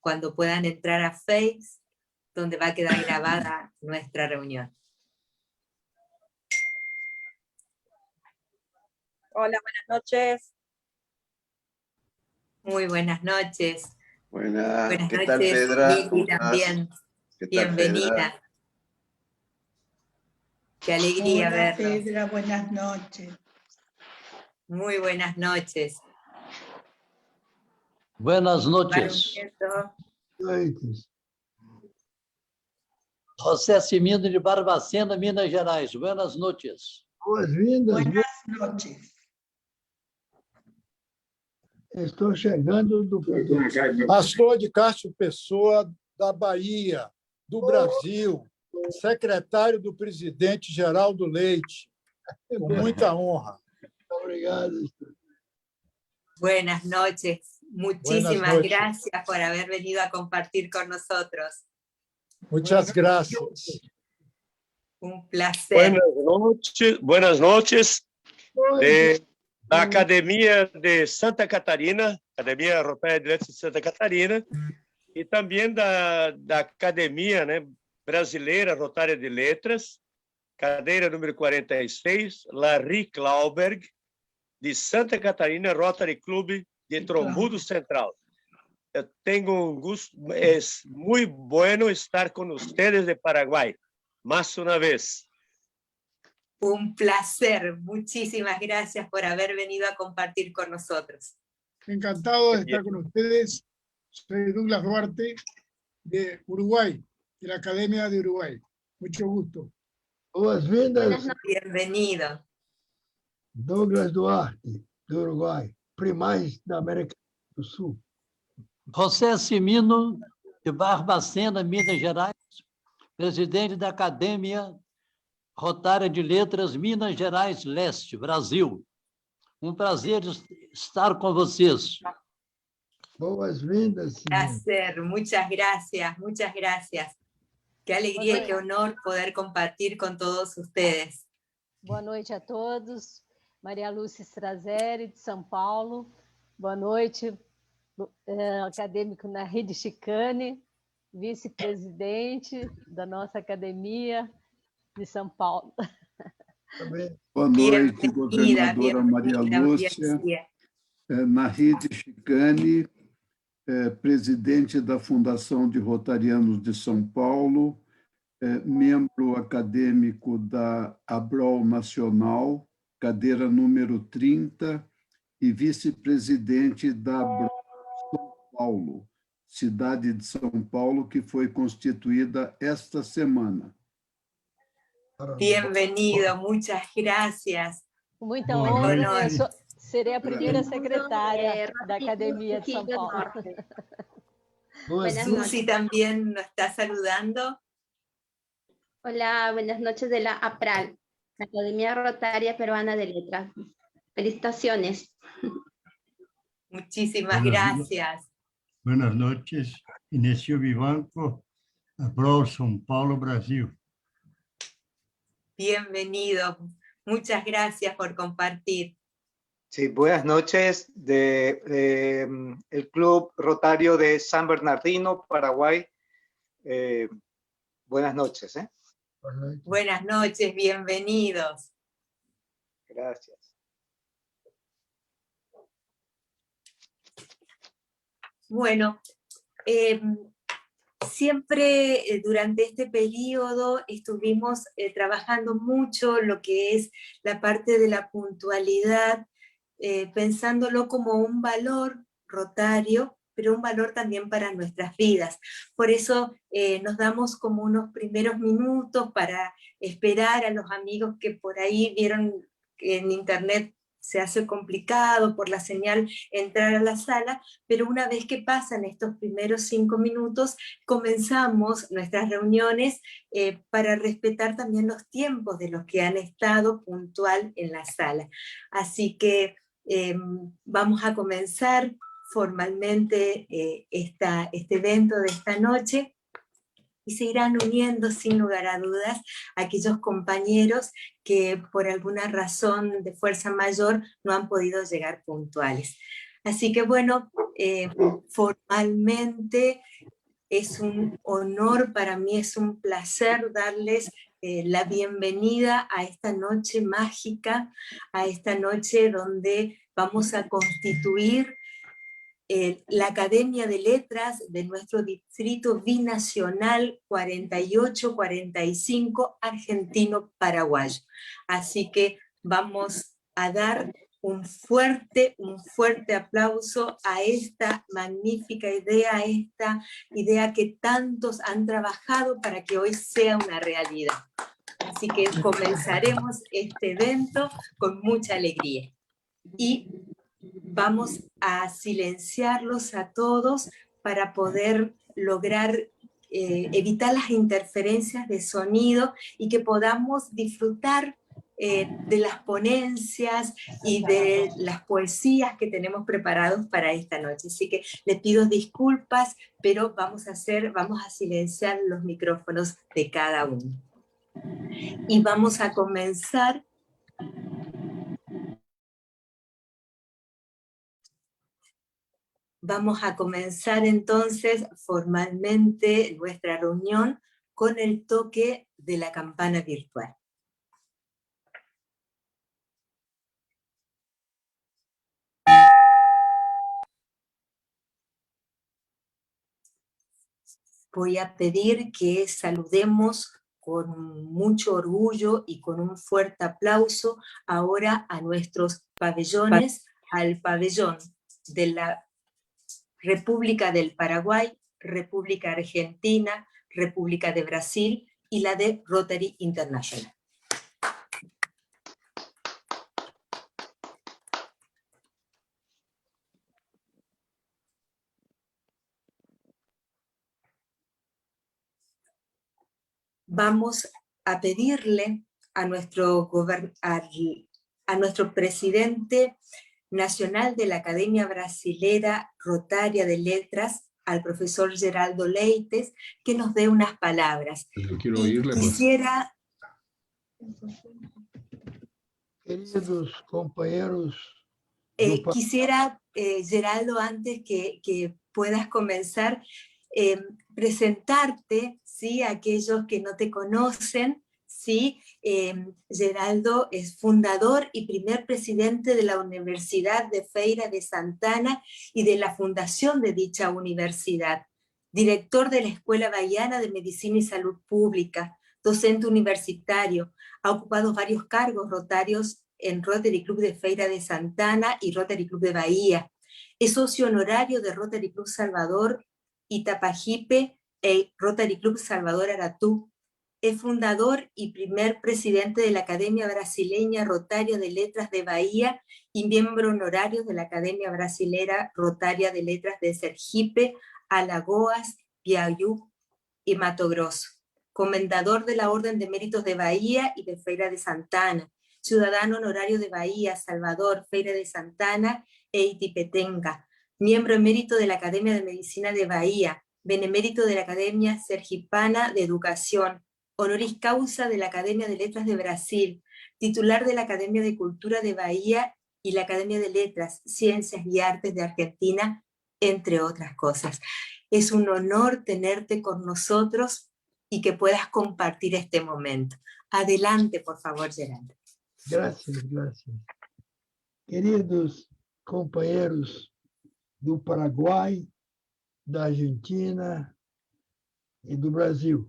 cuando puedan entrar a Face, donde va a quedar grabada nuestra reunión. Hola, buenas noches. Muy buenas noches. Buenas Buenas ¿qué tal, noches, Fedra? Miki también. ¿Qué tal, Bienvenida. Fedra? Qué alegría Hola, verlos. Fedra, buenas noches. Muy buenas noches. Buenas noches. Barulhento. José Cimino de Barbacena, Minas Gerais. Buenas noches. Boas-vindas. Buenas noches. Estou chegando do Pastor de Castro Pessoa, da Bahia, do Brasil, secretário do presidente Geraldo Leite, com muita honra. Obrigado. Buenas noches. Muchísimas Buenas noches. gracias por haber venido a compartir con nosotros. Muchas gracias. Un placer. Buenas noches de la Academia de Santa Catarina, Academia Rotária de Letras de Santa Catarina, e também da Academia, né, Brasileira Rotária de Letras, cadeira número 46, Larry Klauberg, de Santa Catarina, Rotary Club de Trombudo Central. Eu tenho um gosto, é muito bueno estar com vocês de Paraguai, mais uma vez. Un placer. Muchísimas gracias por haber venido a compartir con nosotros. Encantado de estar con ustedes. Soy Douglas Duarte, de Uruguay, de la Academia de Uruguay. Mucho gusto. Boas-vindas, Bienvenido. Douglas Duarte, do Uruguai, primaz da América do Sul. José Cimino de Barbacena, Minas Gerais, presidente da Academia Rotária de Letras, Minas Gerais Leste, Brasil. Um prazer estar com vocês. Boas-vindas, senhor. Placer. Muchas gracias. Muchas gracias. Qué alegría y qué honor poder compartir con todos ustedes. Boa noite a todos. Maria Lúcia Strazeri, de São Paulo. Boa noite, acadêmico na Rede Chicane, vice-presidente da nossa academia de São Paulo. Boa noite, governadora Maria Lúcia, na Rede Chicane, presidente da Fundação de Rotarianos de São Paulo, membro acadêmico da ABROL Nacional, cadeira número 30, e vice-presidente da ABROL São Paulo, cidade de São Paulo, que foi constituída esta semana. Bienvenido, muchas gracias. Muita honra, serei a primeira secretária da Academia de São Paulo. Susi también nos está saludando. Hola, buenas noches de la APRAL, Academia Rotaria Peruana de Letras. Felicitaciones. Muchísimas gracias. Buenas noches, Inesio Vivanco, ABROL São Paulo, Brasil. Bienvenido. Muchas gracias por compartir. Sí, buenas noches el Club Rotario de San Bernardino, Paraguay. Buenas noches. Buenas noches, bienvenidos. Gracias. Bueno, siempre durante este periodo estuvimos trabajando mucho lo que es la parte de la puntualidad, pensándolo como un valor rotario, pero un valor también para nuestras vidas. Por eso nos damos como unos primeros minutos para esperar a los amigos que por ahí vieron que en internet se hace complicado por la señal entrar a la sala, pero una vez que pasan estos primeros 5 minutos, comenzamos nuestras reuniones para respetar también los tiempos de los que han estado puntual en la sala. Así que vamos a comenzar formalmente este evento de esta noche, y se irán uniendo sin lugar a dudas aquellos compañeros que por alguna razón de fuerza mayor no han podido llegar puntuales. Así que bueno, formalmente es un honor para mí, es un placer darles la bienvenida a esta noche mágica, a esta noche donde vamos a constituir la Academia de Letras de nuestro distrito binacional 48-45 argentino-paraguayo. Así que vamos a dar un fuerte aplauso a esta magnífica idea, a esta idea que tantos han trabajado para que hoy sea una realidad. Así que comenzaremos este evento con mucha alegría. Y vamos a silenciarlos a todos para poder lograr evitar las interferencias de sonido y que podamos disfrutar de las ponencias y de las poesías que tenemos preparados para esta noche. Así que les pido disculpas, pero vamos a silenciar los micrófonos de cada uno. Y vamos a comenzar. Vamos a comenzar entonces formalmente nuestra reunión con el toque de la campana virtual. Voy a pedir que saludemos con mucho orgullo y con un fuerte aplauso ahora a nuestros pabellones, al pabellón de la República del Paraguay, República Argentina, República de Brasil y la de Rotary International. Vamos a pedirle a nuestro presidente nacional de la Academia Brasilera Rotaria de Letras, al profesor Geraldo Leites, que nos dé unas palabras. Yo quiero oírle, quisiera... Queridos compañeros... quisiera, Geraldo, antes que puedas comenzar, presentarte, ¿sí? A aquellos que no te conocen, ¿sí? Geraldo es fundador y primer presidente de la Universidad de Feira de Santana y de la fundación de dicha universidad, director de la Escuela Bahiana de Medicina y Salud Pública, docente universitario, ha ocupado varios cargos rotarios en Rotary Club de Feira de Santana y Rotary Club de Bahía. Es socio honorario de Rotary Club Salvador Itapajipe e Rotary Club Salvador Aratú. Es fundador y primer presidente de la Academia Brasileña Rotaria de Letras de Bahía y miembro honorario de la Academia Brasilera Rotaria de Letras de Sergipe, Alagoas, Piauí y Mato Grosso. Comendador de la Orden de Méritos de Bahía y de Feira de Santana. Ciudadano honorario de Bahía, Salvador, Feira de Santana e Itipetenga. Miembro emérito de la Academia de Medicina de Bahía. Benemérito de la Academia Sergipana de Educación. Honoris causa de la Academia de Letras de Brasil, titular de la Academia de Cultura de Bahía y la Academia de Letras, Ciencias y Artes de Argentina, entre otras cosas. Es un honor tenerte con nosotros y que puedas compartir este momento. Adelante, por favor, Geraldo. Gracias, gracias. Queridos companheiros do Paraguai, da Argentina e do Brasil,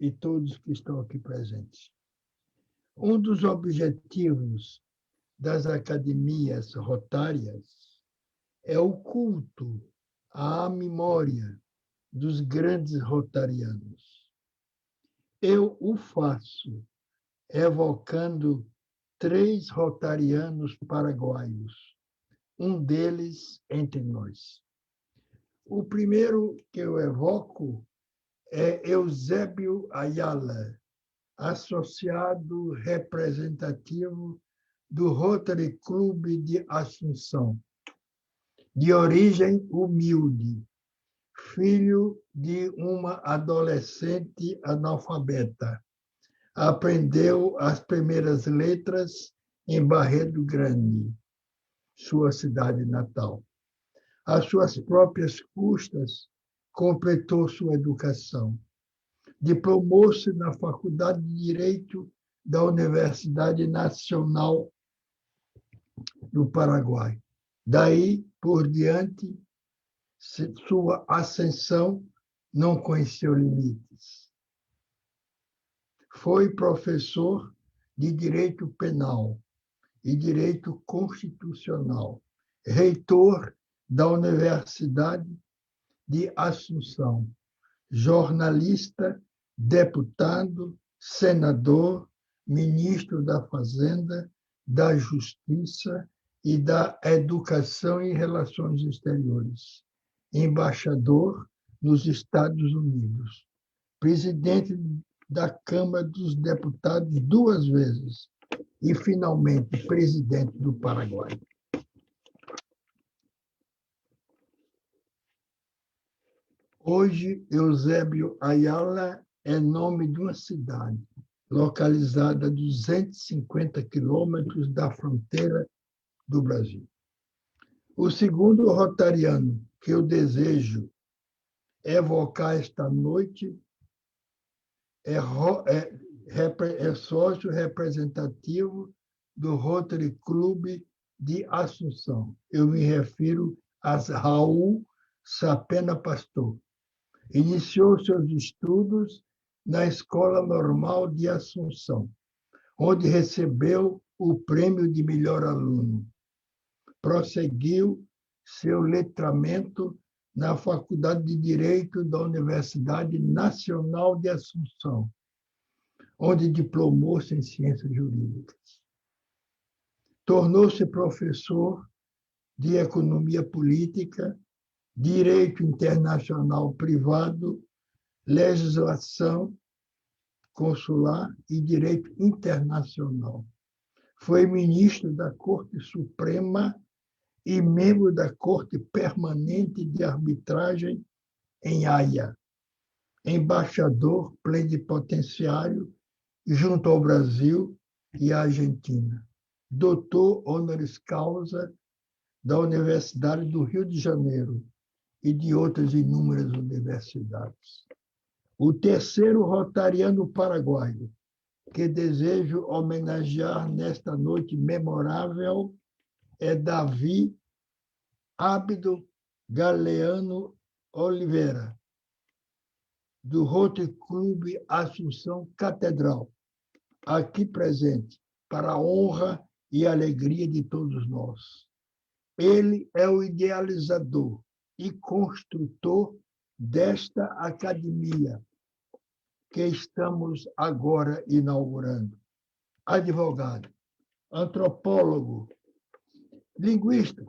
e todos que estão aqui presentes. Dos objetivos das academias rotárias é o culto à memória dos grandes rotarianos. Eu o faço evocando 3 rotarianos paraguaios, deles entre nós. O primeiro que eu evoco é Eusébio Ayala, associado representativo do Rotary Club de Assunção, de origem humilde, filho de uma adolescente analfabeta. Aprendeu as primeiras letras em Barreto Grande, sua cidade natal. Às suas próprias custas, completou sua educação. Diplomou-se na Faculdade de Direito da Universidade Nacional do Paraguai. Daí por diante, sua ascensão não conheceu limites. Foi professor de Direito Penal e Direito Constitucional, reitor da Universidade de Assunção, jornalista, deputado, senador, ministro da Fazenda, da Justiça e da Educação e Relações Exteriores, embaixador nos Estados Unidos, presidente da Câmara dos Deputados 2 vezes e, finalmente, presidente do Paraguai. Hoje, Eusébio Ayala é nome de uma cidade localizada a 250 quilômetros da fronteira do Brasil. O segundo rotariano que eu desejo evocar esta noite é sócio representativo do Rotary Club de Assunção. Eu me refiro a Raul Sapena Pastor. Iniciou seus estudos na Escola Normal de Assunção, onde recebeu o prêmio de melhor aluno. Prosseguiu seu letramento na Faculdade de Direito da Universidade Nacional de Assunção, onde diplomou-se em Ciências Jurídicas. Tornou-se professor de Economia Política, Direito Internacional Privado, Legislação Consular e Direito Internacional. Foi ministro da Corte Suprema e membro da Corte Permanente de Arbitragem em Haia, embaixador plenipotenciário junto ao Brasil e à Argentina, doutor honoris causa da Universidade do Rio de Janeiro e de outras inúmeras universidades. O terceiro rotariano paraguaio que desejo homenagear nesta noite memorável é Davi Ábido Galeano Oliveira, do Rotary Club Assunção Catedral, aqui presente, para a honra e alegria de todos nós. Ele é o idealizador e construtor desta academia que estamos agora inaugurando. Advogado, antropólogo, linguista,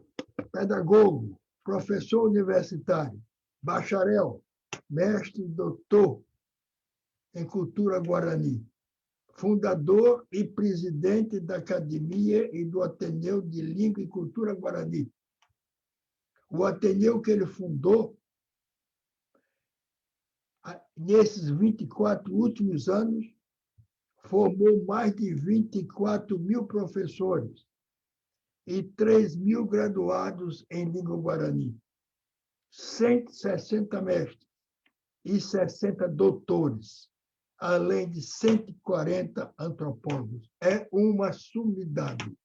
pedagogo, professor universitário, bacharel, mestre e doutor em cultura guarani, fundador e presidente da Academia e do Ateneu de Língua e Cultura Guarani. O Ateneu que ele fundou, nesses 24 últimos anos, formou mais de 24 mil professores e 3 mil graduados em língua guarani, 160 mestres e 60 doutores, além de 140 antropólogos. É uma sumidade.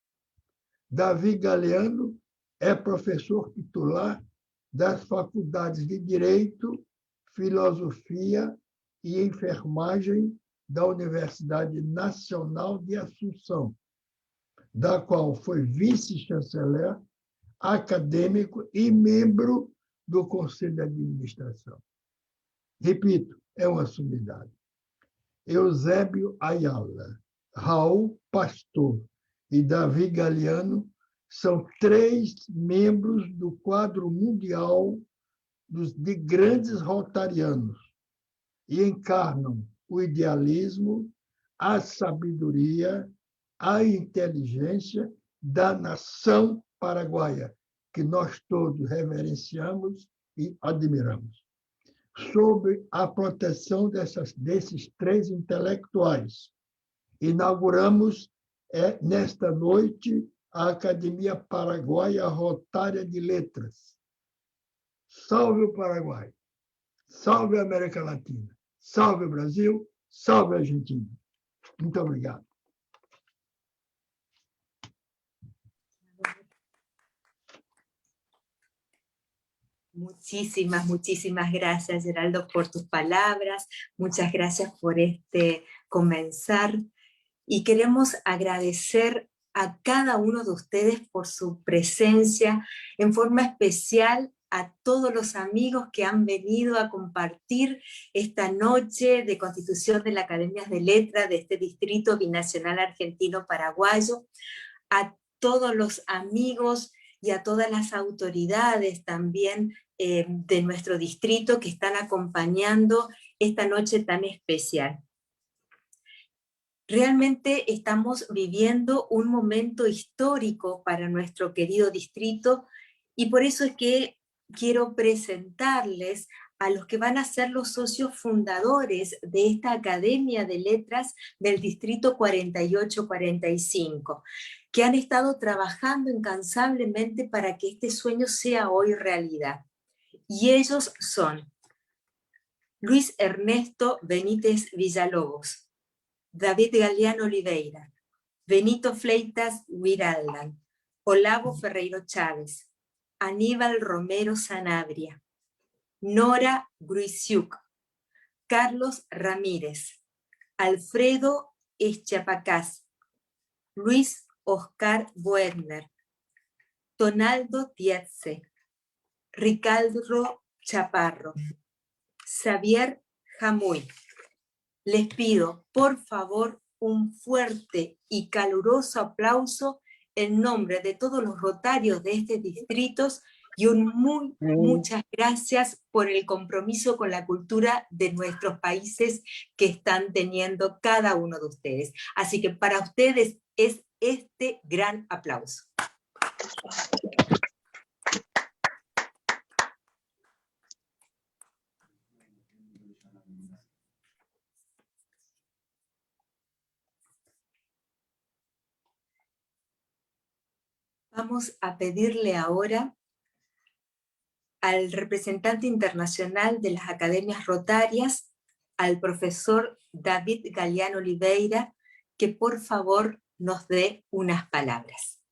Davi Galeano é professor titular das faculdades de Direito, Filosofia e Enfermagem da Universidade Nacional de Assunção, da qual foi vice-chanceler, acadêmico e membro do Conselho de Administração. Repito, é uma sumidade. Eusébio Ayala, Raul Pastor e Davi Galeano são 3 membros do quadro mundial de grandes rotarianos e encarnam o idealismo, a sabedoria, a inteligência da nação paraguaia, que nós todos reverenciamos e admiramos. Sob a proteção desses 3 intelectuais, inauguramos nesta noite a Academia Paraguaia Rotária de Letras, Salve o Paraguai. Salve a América Latina. Salve o Brasil. Salve a Argentina. Muito obrigado. Muchísimas gracias, Geraldo, por tus palabras. Muchas gracias por este comenzar. Y queremos agradecer a cada uno de ustedes por su presencia, en forma especial a todos los amigos que han venido a compartir esta noche de constitución de la Academia de Letras de este Distrito Binacional Argentino-Paraguayo, a todos los amigos y a todas las autoridades también de nuestro distrito que están acompañando esta noche tan especial. Realmente estamos viviendo un momento histórico para nuestro querido distrito y por eso es que quiero presentarles a los que van a ser los socios fundadores de esta Academia de Letras del Distrito 48-45, que han estado trabajando incansablemente para que este sueño sea hoy realidad. Y ellos son Luis Ernesto Benítez Villalobos, David Galeano Oliveira, Benito Fleitas Wiraldan, Olavo Ferreiro Chávez, Aníbal Romero Sanabria, Nora Gruisiuk, Carlos Ramírez, Alfredo Eschapacás, Luis Oscar Boedner, Tonaldo Tietze, Ricardo Chaparro, Xavier Jamuy. Les pido, por favor, un fuerte y caluroso aplauso en nombre de todos los rotarios de este distrito y muchas gracias por el compromiso con la cultura de nuestros países que están teniendo cada uno de ustedes. Así que para ustedes es este gran aplauso. Vamos a pedirle ahora al representante internacional de las Academias Rotarias, al profesor David Galeano Oliveira, que por favor nos dé unas palabras.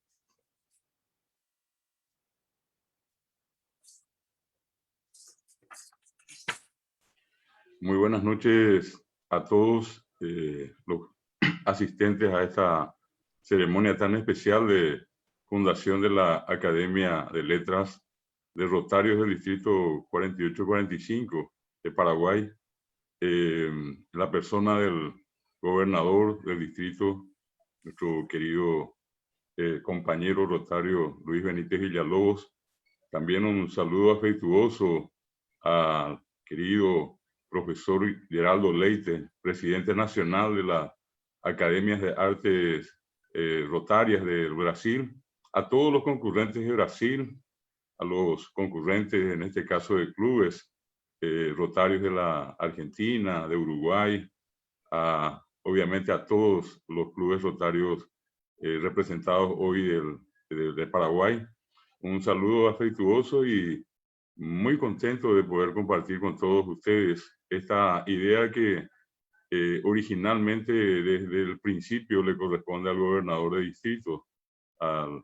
Muy buenas noches a todos los asistentes a esta ceremonia tan especial de fundación de la Academia de Letras de Rotarios del Distrito 48-45 de Paraguay, la persona del gobernador del distrito, nuestro querido compañero rotario Luis Benítez Villalobos. También un saludo afectuoso al querido profesor Geraldo Leite, presidente nacional de las Academias de Artes Rotarias del Brasil, a todos los concurrentes de Brasil, a los concurrentes, en este caso de clubes rotarios de la Argentina, de Uruguay, obviamente a todos los clubes rotarios representados hoy de Paraguay. Un saludo afectuoso y muy contento de poder compartir con todos ustedes esta idea que originalmente desde el principio le corresponde al gobernador de distrito, al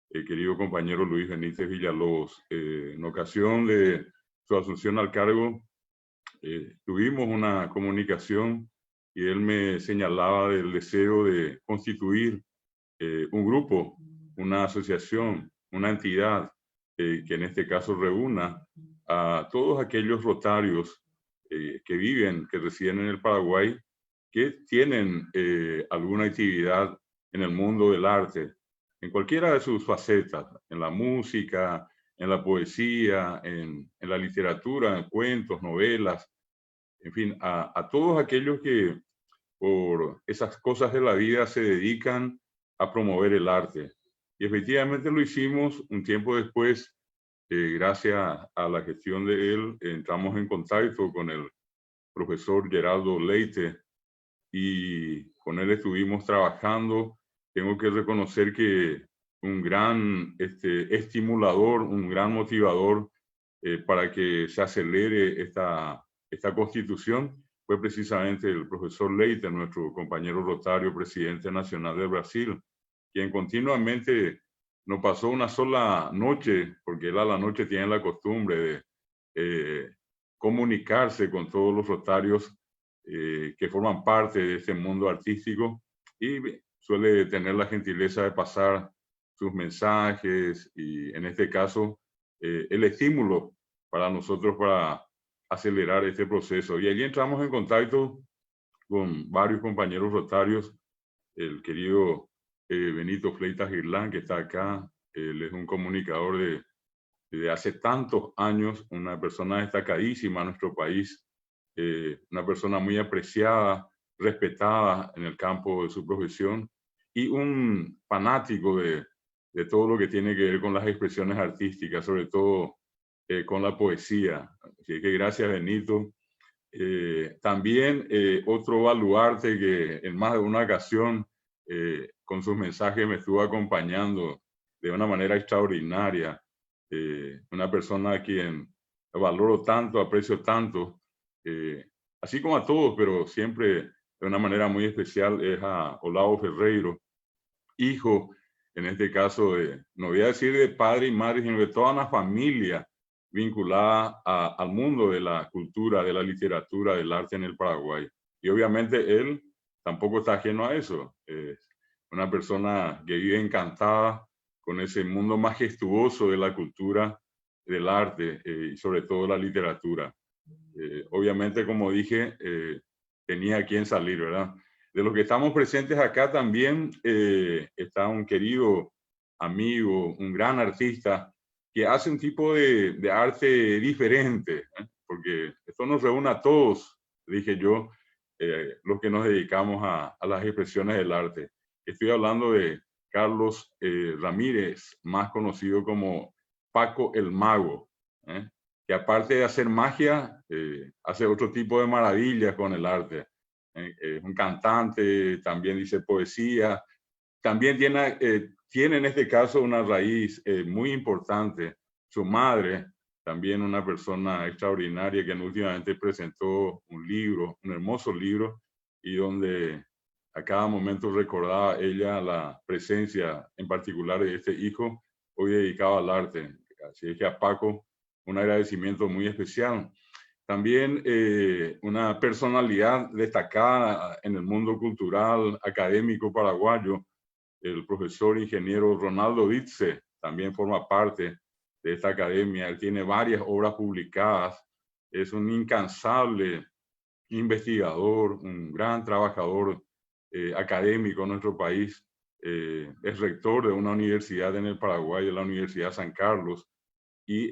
querido compañero Luis Benítez Villalobos. En ocasión de su asunción al cargo, tuvimos una comunicación y él me señalaba del deseo de constituir un grupo, una asociación, una entidad que en este caso reúna a todos aquellos rotarios que viven, que residen en el Paraguay, que tienen alguna actividad en el mundo del arte, en cualquiera de sus facetas, en la música, en la poesía, en la literatura, en cuentos, novelas, en fin, a todos aquellos que por esas cosas de la vida se dedican a promover el arte. Y efectivamente lo hicimos un tiempo después, gracias a la gestión de él, entramos en contacto con el profesor Geraldo Leite y con él estuvimos trabajando. Tengo que reconocer que un gran estimulador, un gran motivador para que se acelere esta constitución fue precisamente el profesor Leite, nuestro compañero rotario, presidente nacional de Brasil, quien continuamente no pasó una sola noche, porque él a la noche tiene la costumbre de comunicarse con todos los rotarios que forman parte de este mundo artístico, y suele tener la gentileza de pasar sus mensajes y, en este caso, el estímulo para nosotros para acelerar este proceso. Y allí entramos en contacto con varios compañeros rotarios, el querido Benito Fleitas Girlán, que está acá. Él es un comunicador de hace tantos años, una persona destacadísima en nuestro país, una persona muy apreciada, respetada en el campo de su profesión, y un fanático de todo lo que tiene que ver con las expresiones artísticas, sobre todo con la poesía. Así que gracias, Benito. También otro baluarte que en más de una ocasión con sus mensajes me estuvo acompañando de una manera extraordinaria, una persona a quien valoro tanto, aprecio tanto, así como a todos, pero siempre de una manera muy especial, es a Olavo Ferreiro, hijo, en este caso, no voy a decir de padre y madre, sino de toda una familia vinculada al mundo de la cultura, de la literatura, del arte en el Paraguay. Y obviamente él tampoco está ajeno a eso. Una persona que vive encantada con ese mundo majestuoso de la cultura, del arte y sobre todo la literatura. Obviamente, como dije, tenía a quien salir, ¿verdad? De los que estamos presentes acá también está un querido amigo, un gran artista, que hace un tipo de arte diferente, porque esto nos reúne a todos, dije yo, los que nos dedicamos a las expresiones del arte. Estoy hablando de Carlos Ramírez, más conocido como Paco el Mago, que aparte de hacer magia, hace otro tipo de maravillas con el arte. Es un cantante, también dice poesía, también tiene en este caso una raíz muy importante. Su madre, también una persona extraordinaria que últimamente presentó un libro, un hermoso libro, y donde a cada momento recordaba ella la presencia en particular de este hijo, hoy dedicado al arte. Así es que a Paco un agradecimiento muy especial. También una personalidad destacada en el mundo cultural, académico paraguayo, el profesor ingeniero Ronaldo Ditze, también forma parte de esta academia. Él tiene varias obras publicadas, es un incansable investigador, un gran trabajador académico en nuestro país, es rector de una universidad en el Paraguay, de la Universidad San Carlos, y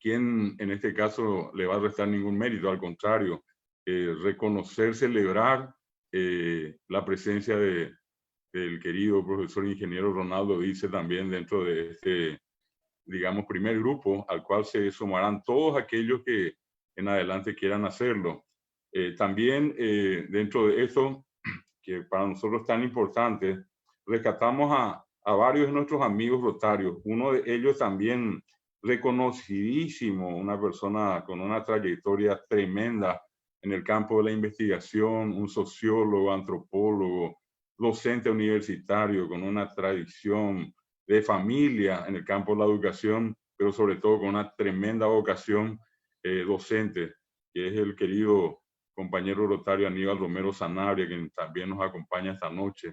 quien en este caso le va a restar ningún mérito, al contrario, reconocer, celebrar la presencia del querido profesor ingeniero Ronaldo Ditze también dentro de este, digamos, primer grupo al cual se sumarán todos aquellos que en adelante quieran hacerlo. También dentro de eso, que para nosotros es tan importante, rescatamos a varios de nuestros amigos rotarios. Uno de ellos también reconocidísimo, una persona con una trayectoria tremenda en el campo de la investigación, un sociólogo, antropólogo, docente universitario con una tradición de familia en el campo de la educación, pero sobre todo con una tremenda vocación docente, que es el querido compañero rotario Aníbal Romero Sanabria, quien también nos acompaña esta noche.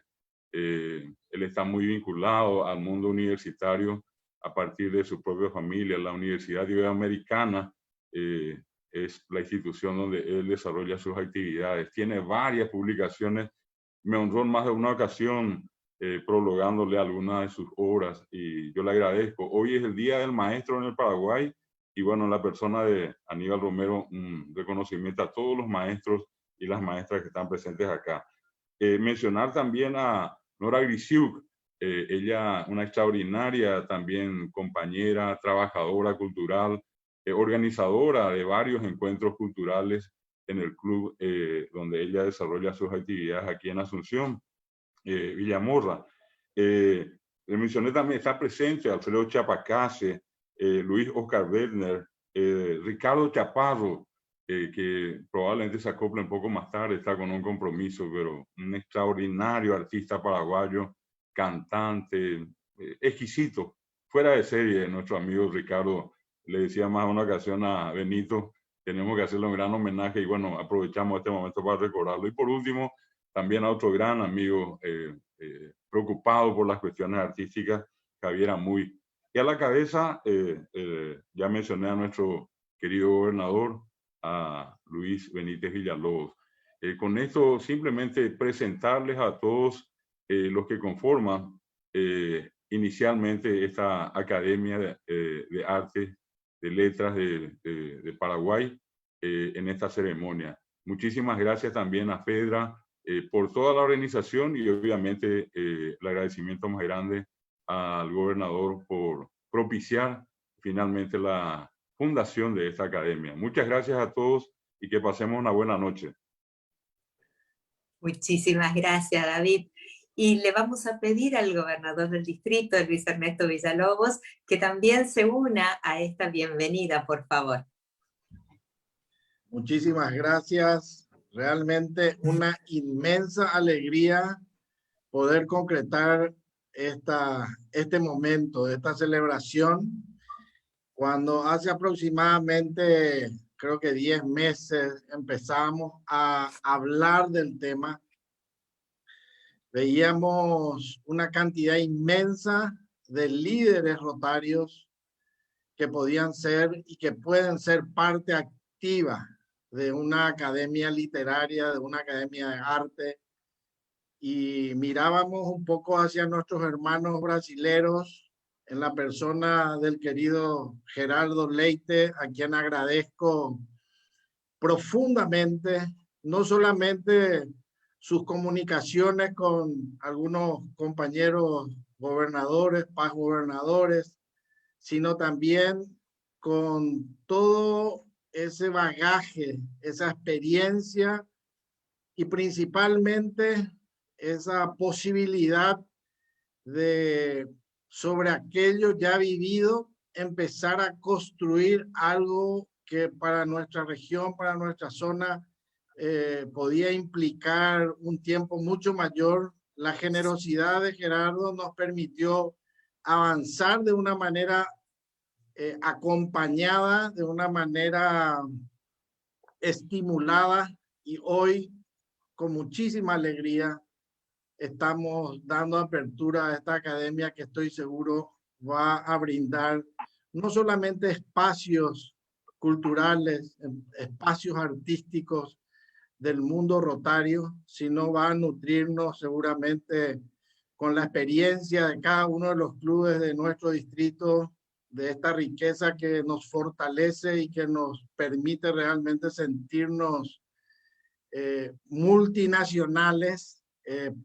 Él está muy vinculado al mundo universitario a partir de su propia familia. La Universidad Iberoamericana es la institución donde él desarrolla sus actividades. Tiene varias publicaciones. Me honró en más de una ocasión prologándole algunas de sus obras y yo le agradezco. Hoy es el Día del Maestro en el Paraguay y bueno, en la persona de Aníbal Romero, un reconocimiento a todos los maestros y las maestras que están presentes acá. Mencionar también a Nora Grisiuk, ella una extraordinaria también compañera, trabajadora cultural, organizadora de varios encuentros culturales en el club donde ella desarrolla sus actividades aquí en Asunción, Villamorra. Le mencioné también, está presente Alfredo Chapacase, Luis Oscar Werner, Ricardo Chaparro, que probablemente se acople un poco más tarde, está con un compromiso, pero un extraordinario artista paraguayo, cantante, exquisito, fuera de serie. Nuestro amigo Ricardo, le decía más una ocasión a Benito, tenemos que hacerle un gran homenaje y bueno, aprovechamos este momento para recordarlo. Y por último, también a otro gran amigo preocupado por las cuestiones artísticas, Javier Amuy. Y a la cabeza, ya mencioné a nuestro querido gobernador, a Luis Benítez Villalobos. Con esto simplemente presentarles a todos los que conforman inicialmente esta Academia de Arte, de Letras de Paraguay en esta ceremonia. Muchísimas gracias también a Fedra por toda la organización y obviamente el agradecimiento más grande al gobernador por propiciar finalmente la fundación de esta academia. Muchas gracias a todos y que pasemos una buena noche. Muchísimas gracias, David. Y le vamos a pedir al gobernador del distrito, Luis Ernesto Villalobos, que también se una a esta bienvenida, por favor. Muchísimas gracias. Realmente una inmensa alegría poder concretar este momento, esta celebración, cuando hace aproximadamente, creo que 10 meses, empezamos a hablar del tema. Veíamos una cantidad inmensa de líderes rotarios que podían ser y que pueden ser parte activa de una academia literaria, de una academia de arte, y mirábamos un poco hacia nuestros hermanos brasileros en la persona del querido Gerardo Leite, a quien agradezco profundamente, no solamente sus comunicaciones con algunos compañeros gobernadores, paz gobernadores, sino también con todo ese bagaje, esa experiencia y principalmente esa posibilidad de, sobre aquello ya vivido, empezar a construir algo que para nuestra región, para nuestra zona, podía implicar un tiempo mucho mayor. La generosidad de Gerardo nos permitió avanzar de una manera acompañada, de una manera estimulada, y hoy con muchísima alegría estamos dando apertura a esta academia que estoy seguro va a brindar no solamente espacios culturales, espacios artísticos del mundo rotario, sino va a nutrirnos seguramente con la experiencia de cada uno de los clubes de nuestro distrito, de esta riqueza que nos fortalece y que nos permite realmente sentirnos multinacionales,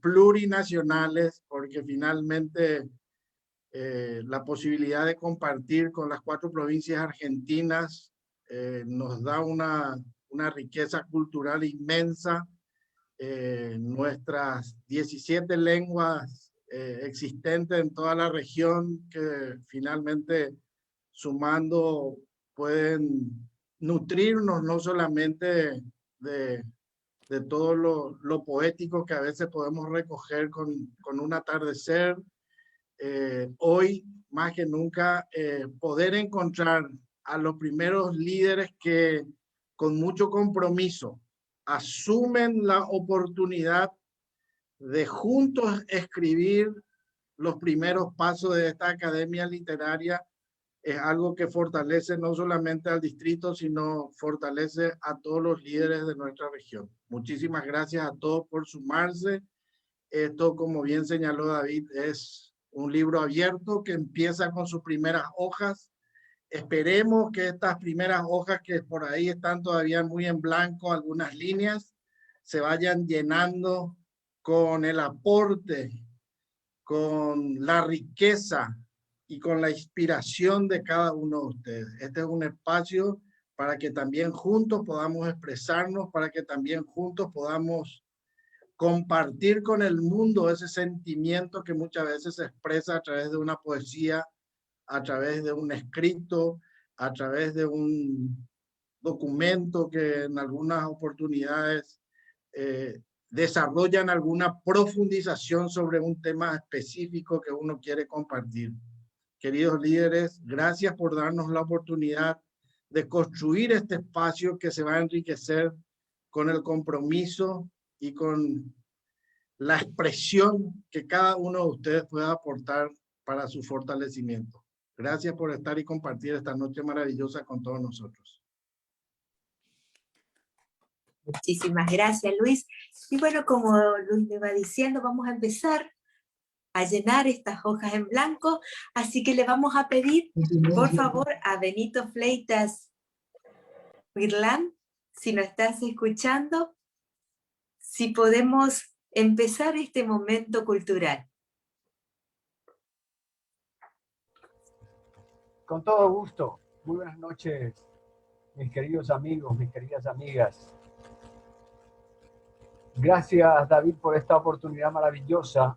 plurinacionales, porque finalmente la posibilidad de compartir con las 4 provincias argentinas nos da una riqueza cultural inmensa. Nuestras 17 lenguas existentes en toda la región, que finalmente sumando pueden nutrirnos no solamente de todo lo poético que a veces podemos recoger con un atardecer. Hoy, más que nunca, poder encontrar a los primeros líderes que con mucho compromiso asumen la oportunidad de juntos escribir los primeros pasos de esta academia literaria, es algo que fortalece no solamente al distrito, sino fortalece a todos los líderes de nuestra región. Muchísimas gracias a todos por sumarse. Esto, como bien señaló David, es un libro abierto que empieza con sus primeras hojas. Esperemos que estas primeras hojas, que por ahí están todavía muy en blanco, algunas líneas, se vayan llenando con el aporte, con la riqueza y con la inspiración de cada uno de ustedes. Este es un espacio para que también juntos podamos expresarnos, para que también juntos podamos compartir con el mundo ese sentimiento que muchas veces se expresa a través de una poesía, a través de un escrito, a través de un documento que en algunas oportunidades desarrollan alguna profundización sobre un tema específico que uno quiere compartir. Queridos líderes, gracias por darnos la oportunidad de construir este espacio que se va a enriquecer con el compromiso y con la expresión que cada uno de ustedes pueda aportar para su fortalecimiento. Gracias por estar y compartir esta noche maravillosa con todos nosotros. Muchísimas gracias, Luis. Y bueno, como Luis me va diciendo, vamos a empezar a llenar estas hojas en blanco, así que le vamos a pedir, por favor, a Benito Fleitas Virlán, si nos estás escuchando, si podemos empezar este momento cultural. Con todo gusto. Muy buenas noches, mis queridos amigos, mis queridas amigas. Gracias, David, por esta oportunidad maravillosa.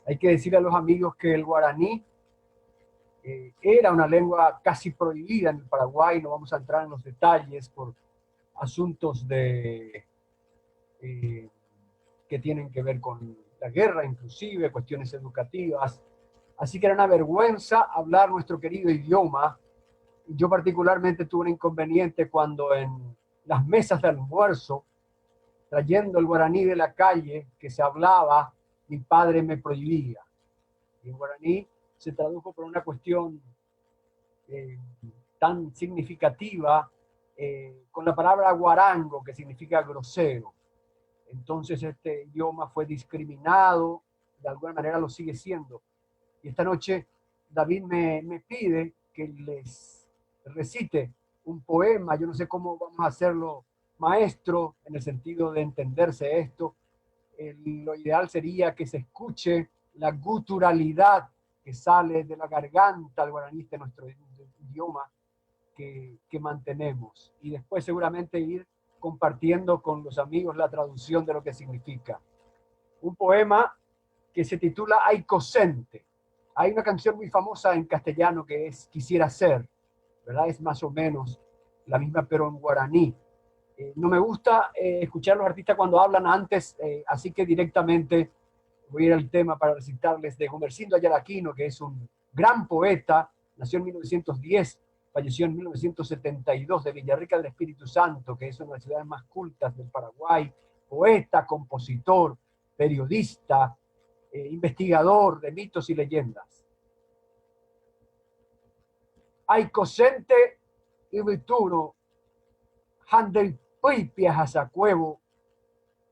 Hay que decirle a los amigos que el guaraní era una lengua casi prohibida en el Paraguay. No vamos a entrar en los detalles por asuntos que tienen que ver con la guerra, inclusive cuestiones educativas. Así que era una vergüenza hablar nuestro querido idioma. Yo particularmente tuve un inconveniente cuando en las mesas de almuerzo, trayendo el guaraní de la calle que se hablaba, mi padre me prohibía. Y en guaraní se tradujo por una cuestión tan significativa con la palabra guarango, que significa grosero. Entonces este idioma fue discriminado, de alguna manera lo sigue siendo. Y esta noche David me pide que les recite un poema. Yo no sé cómo vamos a hacerlo, maestro, en el sentido de entenderse esto. Lo ideal sería que se escuche la guturalidad que sale de la garganta al guaraní de nuestro idioma que mantenemos. Y después seguramente ir compartiendo con los amigos la traducción de lo que significa. Un poema que se titula Aicosente. Hay una canción muy famosa en castellano que es Quisiera ser, ¿verdad? Es más o menos la misma, pero en guaraní. No me gusta escuchar a los artistas cuando hablan antes, así que directamente voy a ir al tema para recitarles de Gumersindo Ayala Aquino, que es un gran poeta, nació en 1910, falleció en 1972, de Villarrica del Espíritu Santo, que es una de las ciudades más cultas del Paraguay, poeta, compositor, periodista, investigador de mitos y leyendas. Aicosente y Vituro, Handel Pipias Hasacuevo,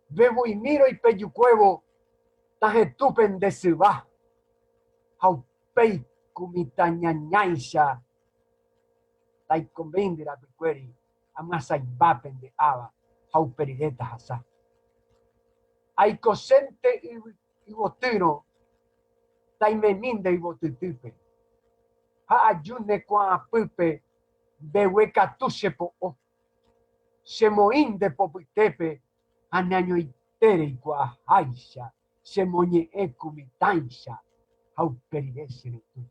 Bebo y Miro y Peyucuevo, Tajetupen de Sibá, Jaupei Kumitañañaisha, Taicombindira Picueri, Amasaibapen de Aba, Jauperideta Hasá. Aicosente y Botiro, Taimeminde y Botitipe, Ayune Kwa Pipe, Behueca Tusepo, Semoinde Popitepe, Anaño Itere y Guajaisha, Semoñe Ecumitansha, Jauperidesene tú.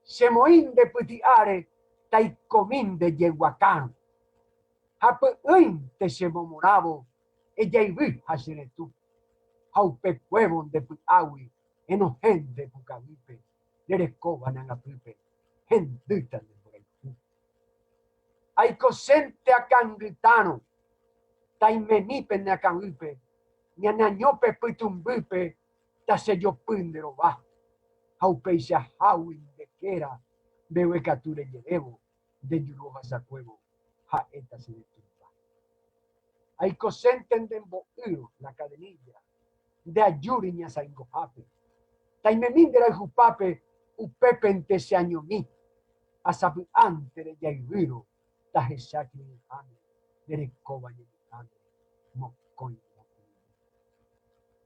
Semoinde Putiare, Taicominde Yehuacán, Japeinte Semomorabo, ella y vi hacen tú. Jaupe Cuevon de Putawi, Enojen de Pucavipe, Lerescoban en la Pipe, Genditan de Borelú. Aicosente a Cangritano, Taimenipen a Cangipe, Ñanañope Pitumbipe, Taseyopindero va, Jaupeisha Hawin de Quera, Behuecature Yerevo, de Yuroja Sacuevo, Jaeta se de Tumba. Aicosenten de Emboiro, la cadenilla, de Ayuriña Saingopape, Taimemindera y Jupape, Upepe en Teseañomí, Asapi ante de Yaiviro, Tajesaki Nijame, Derecoba Nijame, Mocoy.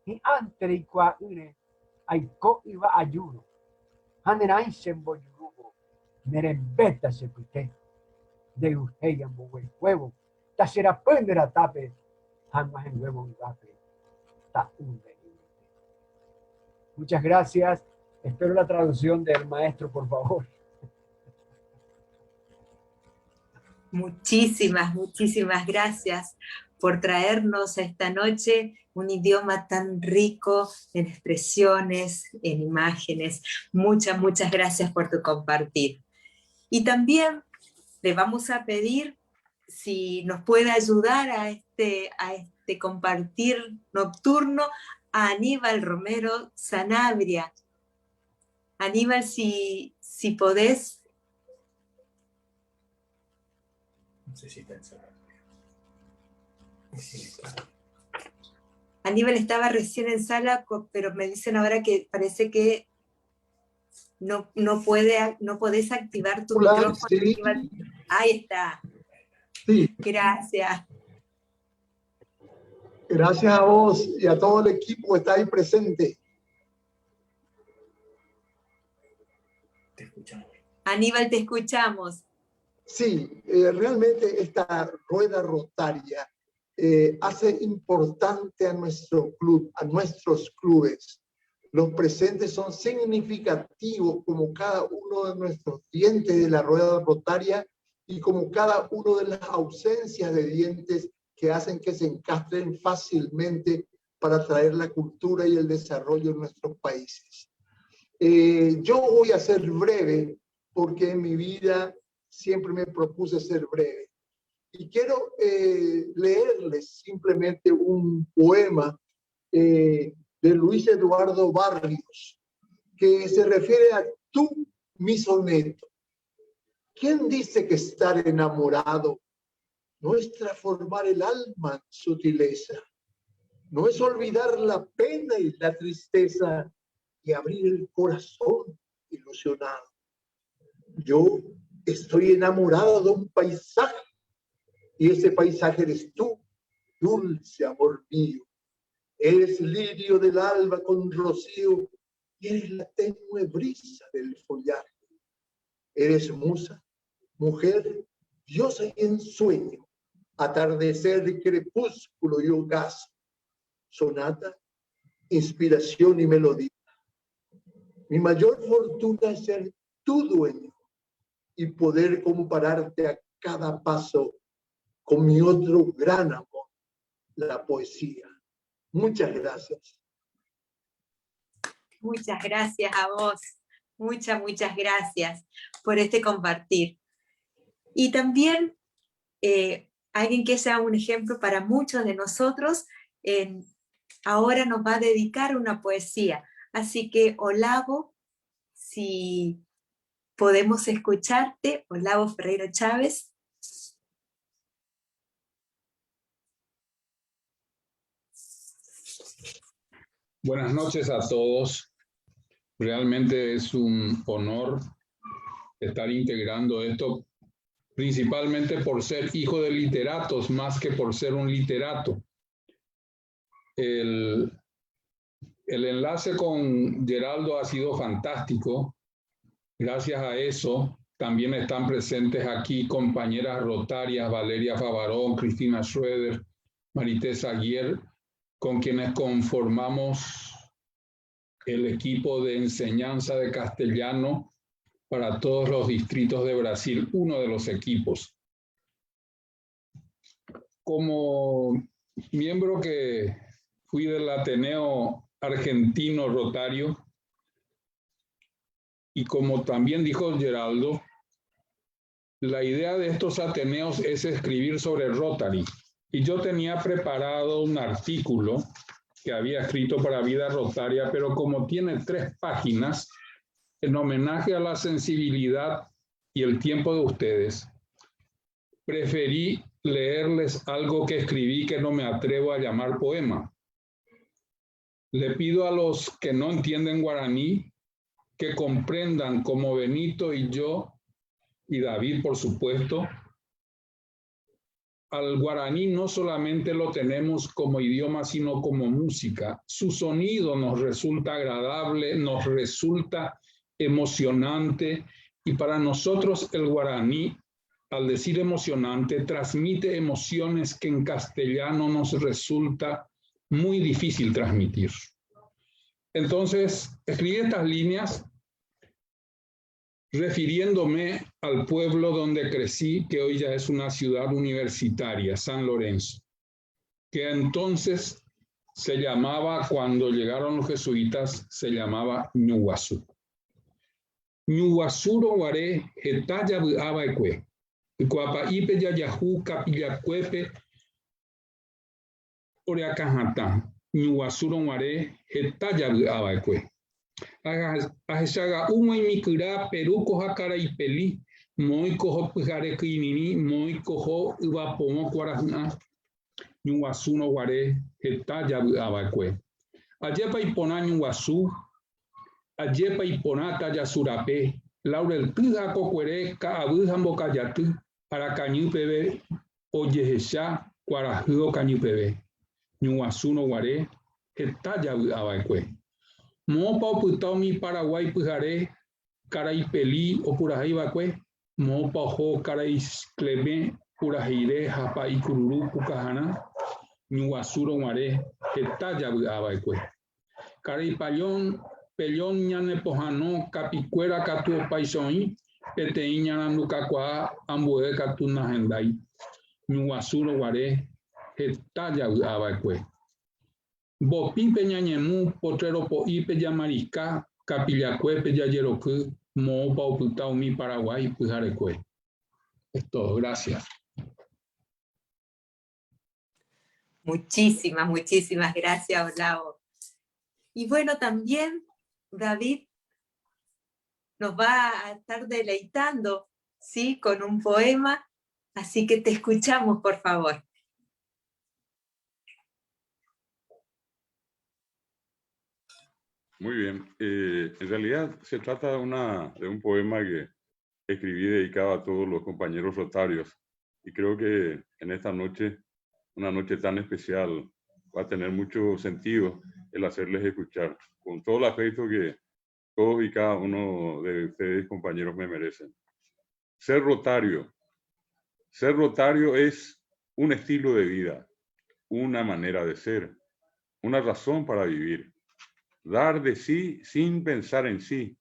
Y ante de Icuaune, Aiko iba ayuno, Hanerai Semboyurubo, Nerembeta se pite, de Ujeyan Bogue Huevo, Taserapendera Tape, Jamás en Huevo y Vape. Muchas gracias. Espero la traducción del maestro, por favor. Muchísimas gracias por traernos a esta noche un idioma tan rico en expresiones, en imágenes. Muchas gracias por tu compartir. Y también le vamos a pedir si nos puede ayudar a este compartir nocturno a Aníbal Romero Sanabria. Aníbal, si podés. No sé si está encerrado. Aníbal estaba recién en sala, pero me dicen ahora que parece que no podés activar tu micrófono. Sí. Aníbal. Ahí está. Sí. Gracias. Gracias a vos y a todo el equipo que está ahí presente. Te escuchamos. Aníbal, te escuchamos. Sí, realmente esta rueda rotaria hace importante a nuestro club, a nuestros clubes. Los presentes son significativos como cada uno de nuestros dientes de la rueda rotaria y como cada uno de las ausencias de dientes que hacen que se encastren fácilmente para traer la cultura y el desarrollo en nuestros países. Yo voy a ser breve porque en mi vida siempre me propuse ser breve. Y quiero leerles simplemente un poema de Luis Eduardo Barrios, que se refiere a tú, mi soneto. ¿Quién dice que estar enamorado no es transformar el alma en sutileza? No es olvidar la pena y la tristeza y abrir el corazón ilusionado. Yo estoy enamorado de un paisaje y ese paisaje eres tú, dulce amor mío. Eres lirio del alba con rocío y eres la tenue brisa del follaje. Eres musa, mujer, diosa y ensueño, atardecer y crepúsculo y ocaso, sonata, inspiración y melodía. Mi mayor fortuna es ser tu dueño y poder compararte a cada paso con mi otro gran amor, la poesía. Muchas gracias. Muchas gracias a vos. Muchas gracias por este compartir. Y también alguien que sea un ejemplo para muchos de nosotros, ahora nos va a dedicar una poesía. Así que, Olavo, si podemos escucharte, Olavo Ferreiro Chávez. Buenas noches a todos. Realmente es un honor estar integrando esto, principalmente por ser hijo de literatos, más que por ser un literato. El enlace con Geraldo ha sido fantástico. Gracias a eso también están presentes aquí compañeras rotarias, Valeria Favarón, Cristina Schroeder, Marités Aguirre, con quienes conformamos el equipo de enseñanza de castellano para todos los distritos de Brasil, uno de los equipos. Como miembro que fui del Ateneo Argentino Rotario, y como también dijo Geraldo, la idea de estos ateneos es escribir sobre Rotary. Y yo tenía preparado un artículo que había escrito para Vida Rotaria, pero como tiene 3 páginas, en homenaje a la sensibilidad y el tiempo de ustedes, preferí leerles algo que escribí que no me atrevo a llamar poema. Le pido a los que no entienden guaraní que comprendan como Benito y yo, y David por supuesto, al guaraní no solamente lo tenemos como idioma, sino como música. Su sonido nos resulta agradable, nos resulta emocionante, y para nosotros el guaraní, al decir emocionante, transmite emociones que en castellano nos resulta muy difícil transmitir. Entonces, escribí estas líneas refiriéndome al pueblo donde crecí, que hoy ya es una ciudad universitaria, San Lorenzo, que entonces se llamaba, cuando llegaron los jesuitas, se llamaba Ñuguazú. Ñuguazú guaré, getaya abaekue, cuapa ipe ya yahu capillacuepe, oreacajata, Ñuguazú guaré, getaya abaekue. Ajesaga umo y mikura Perú coja cara y peli, muy cojo pujare quinini, muy cojo ibapomo cuarajuna, Ñuguazú no guaré, getaya abaekue. Ayepa y pona Ñuguazú, ayepa y pona taya surape, laurel tuja cocuere, caabuja mbocayatu, para cañupebe, oyejesha, cuarajudo cañupebe. Ñuguazú no guaré, getaya abaekue. Mo pa putao mi Paraguay pujaré, caraipeli o purajibacue, mo pa ho caraiscleme, purajire, japa y cururu pucajana, Ñuguazú guaré, getaya abaekue. Caraipayón, pelón ñane pojano, capicuera catu paisoni, petein ñananuca cua, ambue catu nagendai, Ñuguazú guaré, getaya abaekue. Bopipe ñañemú, potrero po ipe llamaricá, capillacuepe yayerocu, mo pauputao mi Paraguay, pujarecue. Es todo, gracias. Muchísimas, muchísimas gracias, Olavo. Y bueno, también David nos va a estar deleitando, ¿sí?, con un poema, así que te escuchamos, por favor. Muy bien. En realidad se trata de un poema que escribí dedicado a todos los compañeros rotarios. Y creo que en esta noche, una noche tan especial, va a tener mucho sentido el hacerles escuchar, con todo el afecto que todos y cada uno de ustedes, compañeros, me merecen. Ser rotario. Ser rotario es un estilo de vida, una manera de ser, una razón para vivir. Dar de sí sin pensar en sí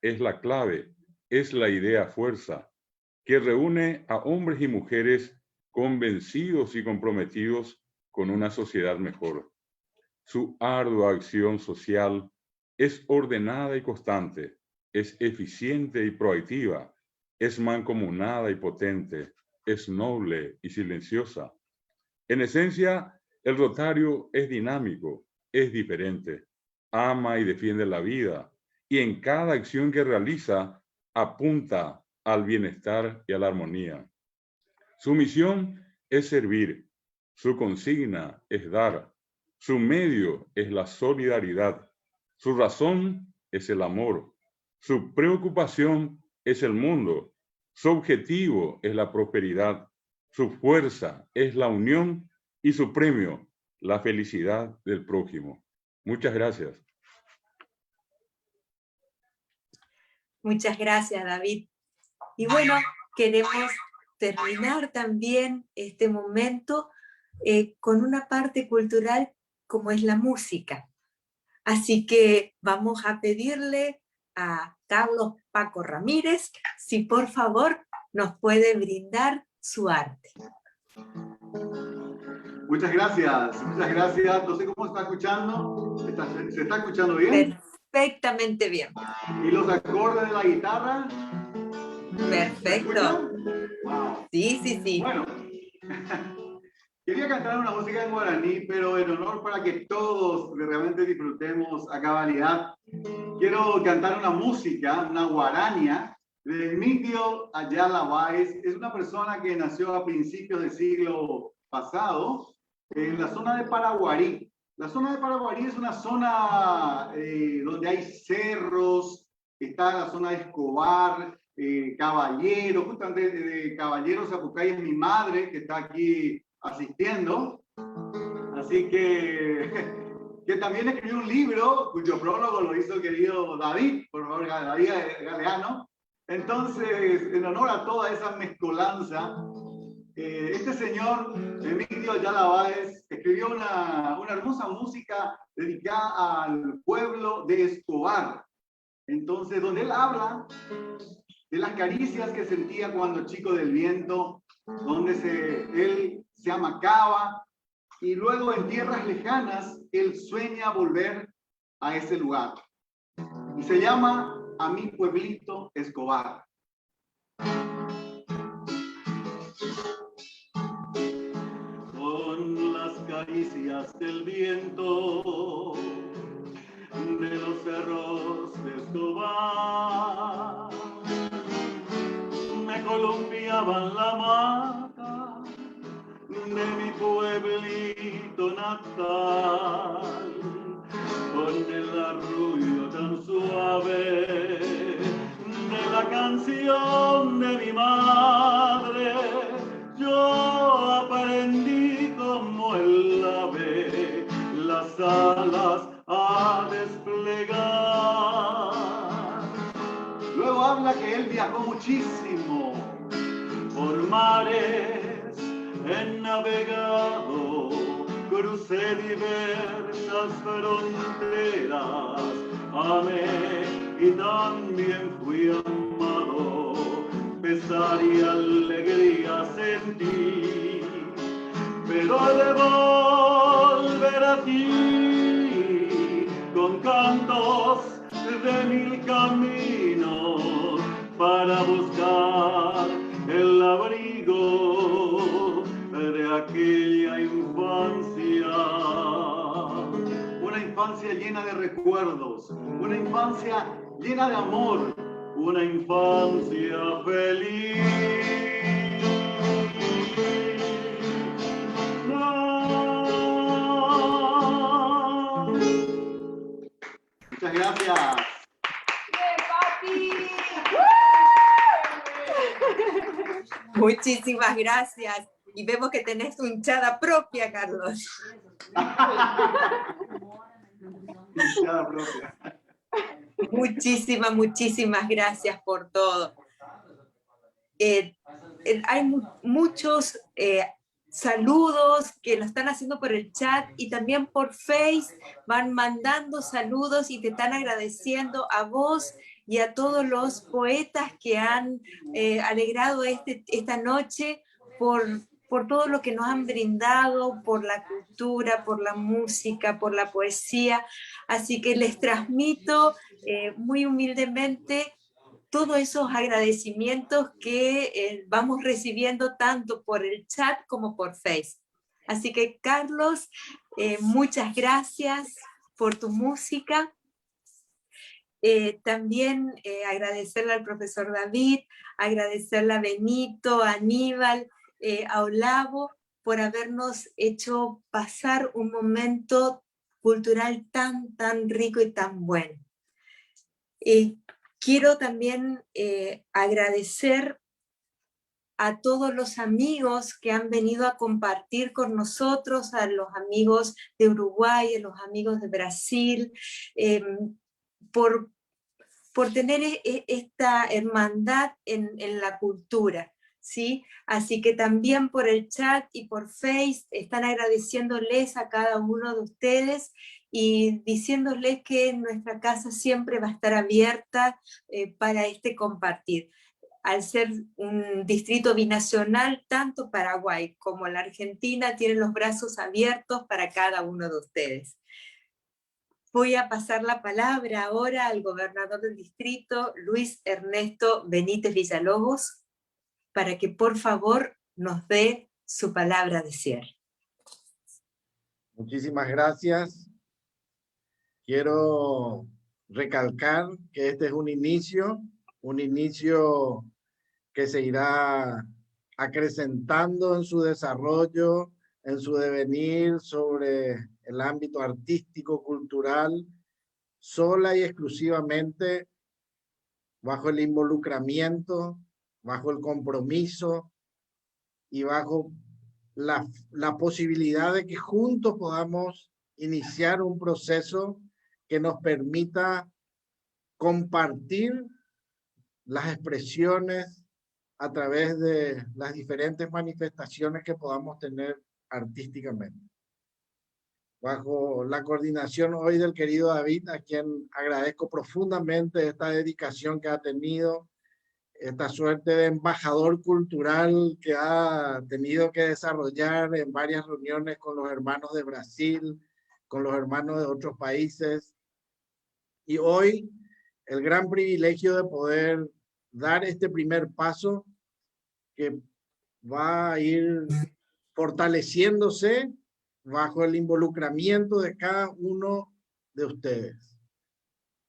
es la clave, es la idea fuerza que reúne a hombres y mujeres convencidos y comprometidos con una sociedad mejor. Su ardua acción social es ordenada y constante, es eficiente y proactiva, es mancomunada y potente, es noble y silenciosa. En esencia, el rotario es dinámico, es diferente. Ama y defiende la vida, y en cada acción que realiza apunta al bienestar y a la armonía. Su misión es servir, su consigna es dar, su medio es la solidaridad, su razón es el amor, su preocupación es el mundo, su objetivo es la prosperidad, su fuerza es la unión y su premio, la felicidad del prójimo. Muchas gracias. Muchas gracias, David. Y bueno, queremos terminar también este momento con una parte cultural como es la música. Así que vamos a pedirle a Carlos Paco Ramírez si por favor nos puede brindar su arte. Muchas gracias, muchas gracias. No sé cómo está escuchando. ¿Se está escuchando bien? Perfectamente bien. ¿Y los acordes de la guitarra? Perfecto. Wow. Sí, sí, sí. Bueno, quería cantar una música en guaraní, pero en honor para que todos realmente disfrutemos a cabalidad, quiero cantar una música, una guarania, de Emilio Ayala Báez. Es una persona que nació a principios del siglo pasado en la zona de Paraguarí. La zona de Paraguarí es una zona donde hay cerros, está la zona de Escobar, Caballero, justamente de Caballero Zapucay es mi madre que está aquí asistiendo. Así que también escribió un libro cuyo prólogo lo hizo el querido David, por favor, David Galeano. Entonces, en honor a toda esa mezcolanza, este señor, Emilio Ayala Báez, escribió una hermosa música dedicada al pueblo de Escobar. Entonces, donde él habla de las caricias que sentía cuando chico del viento, donde él se amacaba, y luego en tierras lejanas, él sueña volver a ese lugar. Y se llama A mi pueblito Escobar. Con las caricias del viento de los cerros de Escobar, me columpiaban la mata de mi pueblito natal, con el arrullo tan suave de la canción de mi madre. Yo aprendí como el ave las alas a desplegar. Luego habla que él viajó muchísimo por mares, he navegado, crucé diversas fronteras, amé y también fui amado, pesar y alegría sentí, pero he de volver a ti con cantos de mil caminos para buscar el abrigo de aquella infancia. Una infancia llena de recuerdos, una infancia llena de amor, una infancia feliz. Muchas gracias. Muchísimas gracias. Y vemos que tenés tu hinchada propia, Carlos. Hinchada propia. Muchísimas gracias por todo. Hay muchos saludos que lo están haciendo por el chat y también por Face, van mandando saludos y te están agradeciendo a vos y a todos los poetas que han alegrado esta noche por todo lo que nos han brindado, por la cultura, por la música, por la poesía. Así que les transmito muy humildemente todos esos agradecimientos que vamos recibiendo tanto por el chat como por Face. Así que, Carlos, muchas gracias por tu música. También agradecerle al profesor David, agradecerle a Benito, a Aníbal, a Olavo, por habernos hecho pasar un momento cultural tan rico y tan bueno. Quiero también agradecer a todos los amigos que han venido a compartir con nosotros, a los amigos de Uruguay, a los amigos de Brasil, por tener esta hermandad en la cultura, ¿sí? Así que también por el chat y por Face están agradeciéndoles a cada uno de ustedes y diciéndoles que nuestra casa siempre va a estar abierta para este compartir. Al ser un distrito binacional, tanto Paraguay como la Argentina tienen los brazos abiertos para cada uno de ustedes. Voy a pasar la palabra ahora al gobernador del distrito, Luis Ernesto Benítez Villalobos, para que por favor nos dé su palabra de cierre. Muchísimas gracias. Quiero recalcar que este es un inicio que se irá acrecentando en su desarrollo, en su devenir sobre el ámbito artístico, cultural, sola y exclusivamente bajo el involucramiento, bajo el compromiso y bajo la posibilidad de que juntos podamos iniciar un proceso que nos permita compartir las expresiones a través de las diferentes manifestaciones que podamos tener artísticamente. Bajo la coordinación hoy del querido David, a quien agradezco profundamente esta dedicación que ha tenido, esta suerte de embajador cultural que ha tenido que desarrollar en varias reuniones con los hermanos de Brasil, con los hermanos de otros países. Y hoy el gran privilegio de poder dar este primer paso que va a ir fortaleciéndose bajo el involucramiento de cada uno de ustedes.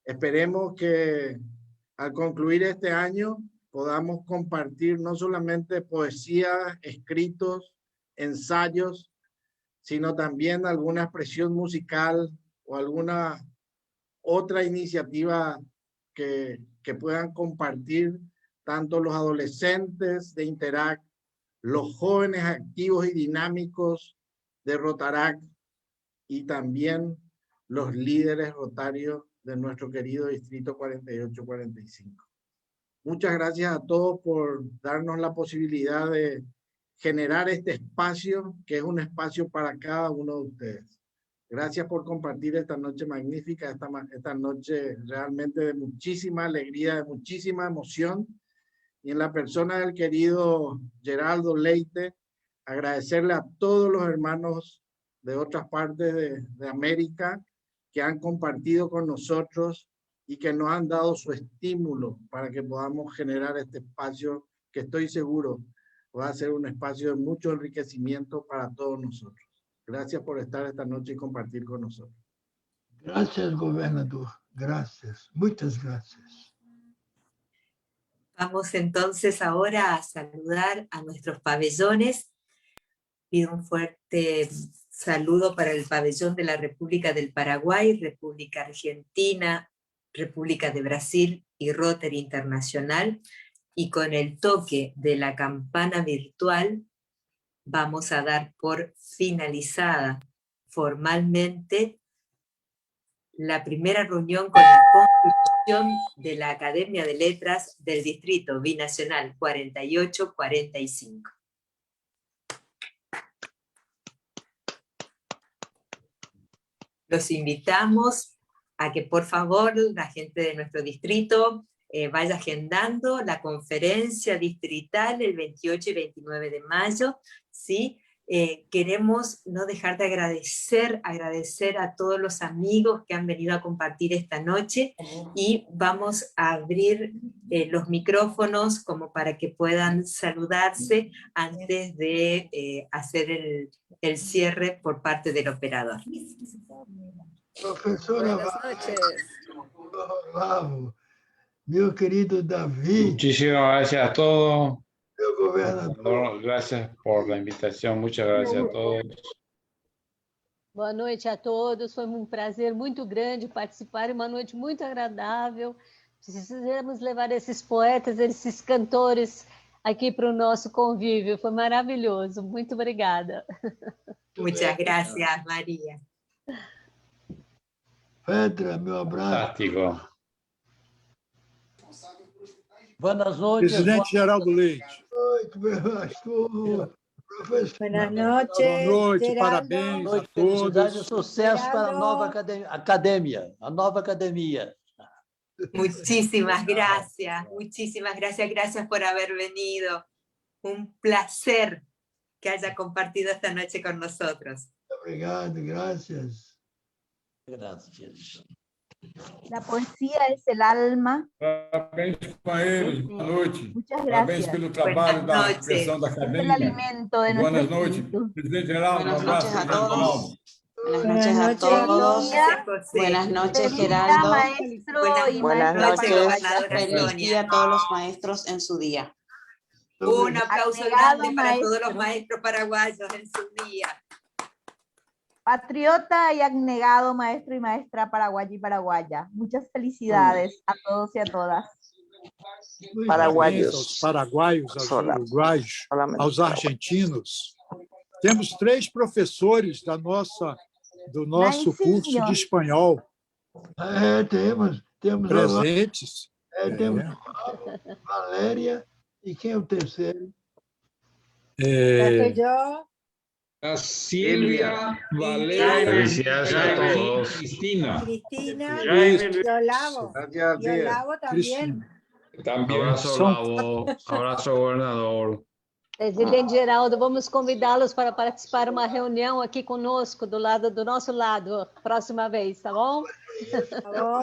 Esperemos que al concluir este año podamos compartir no solamente poesía, escritos, ensayos, sino también alguna expresión musical o alguna otra iniciativa que puedan compartir tanto los adolescentes de Interact, los jóvenes activos y dinámicos de Rotaract y también los líderes rotarios de nuestro querido distrito 4845. Muchas gracias a todos por darnos la posibilidad de generar este espacio, que es un espacio para cada uno de ustedes. Gracias por compartir esta noche magnífica, esta noche realmente de muchísima alegría, de muchísima emoción. Y en la persona del querido Geraldo Leite, agradecerle a todos los hermanos de otras partes de América que han compartido con nosotros y que nos han dado su estímulo para que podamos generar este espacio que estoy seguro va a ser un espacio de mucho enriquecimiento para todos nosotros. Gracias por estar esta noche y compartir con nosotros. Gracias, gobernador. Gracias. Muchas gracias. Vamos entonces ahora a saludar a nuestros pabellones. Pido un fuerte saludo para el pabellón de la República del Paraguay, República Argentina, República de Brasil y Rotary Internacional. Y con el toque de la campana virtual vamos a dar por finalizada formalmente la primera reunión con la constitución de la Academia de Letras del Distrito Binacional 4845. Los invitamos a que por favor la gente de nuestro distrito vaya agendando la conferencia distrital el 28 y 29 de mayo, ¿sí? Queremos no dejar de agradecer a todos los amigos que han venido a compartir esta noche y vamos a abrir los micrófonos como para que puedan saludarse antes de hacer el cierre por parte del operador. Profesora, buenas noches. Bravo. Mi querido David. Muchísimas gracias a todos. Gobernador. Gracias por la invitação. Muchas gracias a todos. Boa noite a todos. Foi um prazer muito grande participar, uma noite muito agradável. Precisamos levar esses poetas, esses cantores aqui para o nosso convívio. Foi maravilhoso. Muito obrigada. Muchas gracias, María. Petra, meu abraço. Fantástico. Buenas noches. Presidente Geraldo Leite. Buenas noches. Boa noite, Geraldo. parabéns a Felicidade e todos. sucesso para a Geraldo. nova academia, a nova academia. Muchísimas gracias, gracias por haber venido. Un placer que haya compartido esta noche con nosotros. Obrigado, gracias. Gracias. La poesía es el alma. Parabéns, companheiros. Boa noite. Muchas Parabéns gracias. pelo trabalho da Buenas direção da Es el academia. alimento de Boas nuestro noites. espíritu. Presidente Geraldo, Buenas um abraço. noches a Geraldo. todos. Buenas Buenas noches a noches, todos. Gracias, José. Buenas noches, Feliz día, Geraldo. maestro y Buenas maestra noches. gobernadora Feliz Sonia. día a todos los maestros en su día. Un aplauso Abnegado grande para todos los maestro. maestros paraguayos en su día. Patriota y abnegado maestro y maestra paraguaya y paraguaya. Muchas felicidades a todos y a todas. Parabéns aos paraguaios, aos uruguaios, aos argentinos. Temos 3 professores do nosso curso de espanhol Temos presentes. temos Valéria e quem é o terceiro? Soy yo. A Silvia, Valéria, Felicidades a todos. Cristina. Cristina Isso. y Olavo. Gracias, Y Olavo también. También. Abrazo, Lavo. Abrazo, gobernador. Presidente Geraldo, vamos convidá-los para participar de uma reunião aqui conosco, do nosso lado, próxima vez, tá bom?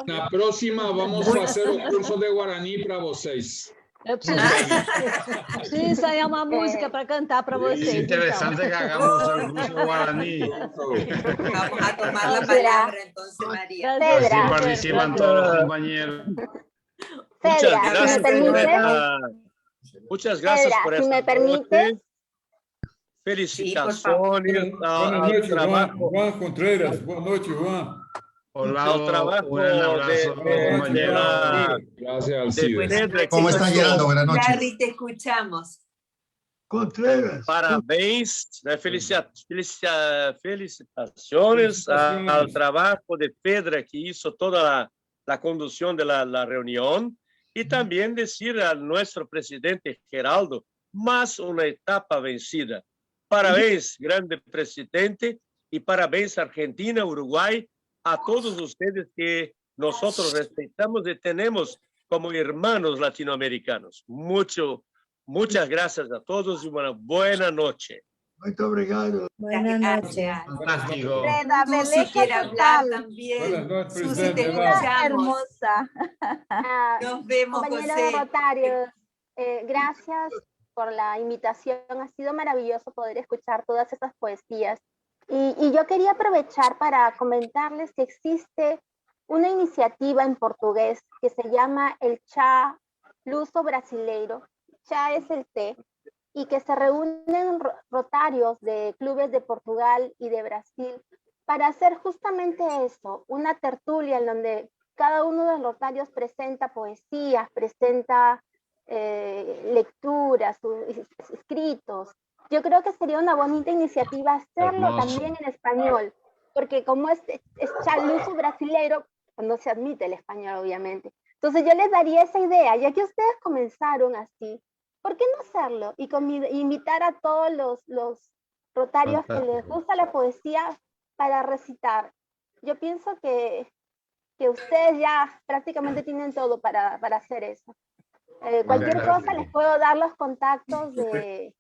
Na próxima vamos fazer o curso de Guarani para vocês. Eu preciso ensaiar uma música para cantar para vocês. Es interesante que hagamos el curso de Guaraní. Vamos a tomar la palabra entonces, María. Así participan todos los compañeros. Muchas gracias por si me esta permites. noche. Felicitaciones al trabajo. Juan Contreras. Boa noite, Juan. Hola, Al trabajo un abrazo, compañero. Gracias, Alcides. ¿Cómo está Geraldo? Buenas noches. Larry, te escuchamos. Contreras. Parabéns, felicitaciones al trabajo de Pedra, que hizo toda la conducción de la reunión, y también decir a nuestro presidente Geraldo, más una etapa vencida. Parabéns, grande presidente, y parabéns Argentina, Uruguay, a todos ustedes que nosotros respetamos y tenemos como hermanos latinoamericanos. Muchas gracias a todos y una buena noche. Muito obrigado. Buenas noches. Fantástico. Freda, Tú belleza si quieres hablar total. también. Buenas noches, Susi, presidente. te Hola. escuchamos. Hermosa. Nos vemos, Compañeros José. Rotarios, gracias por la invitación. Ha sido maravilloso poder escuchar todas esas poesías. Y yo quería aprovechar para comentarles que existe una iniciativa en portugués que se llama el Chá Luso Brasileiro. Chá es el té, y que se reúnen rotarios de clubes de Portugal y de Brasil para hacer justamente eso, una tertulia en donde cada uno de los rotarios presenta poesías, presenta lecturas, escritos. Yo creo que sería una bonita iniciativa hacerlo también en español, porque como es chaluzo brasileiro, no se admite el español, obviamente. Entonces yo les daría esa idea, ya que ustedes comenzaron así, ¿por qué no hacerlo? Y invitar a todos los rotarios que les gusta la poesía para recitar. Yo pienso que ustedes ya prácticamente tienen todo para hacer eso. Cualquier cosa les puedo dar los contactos de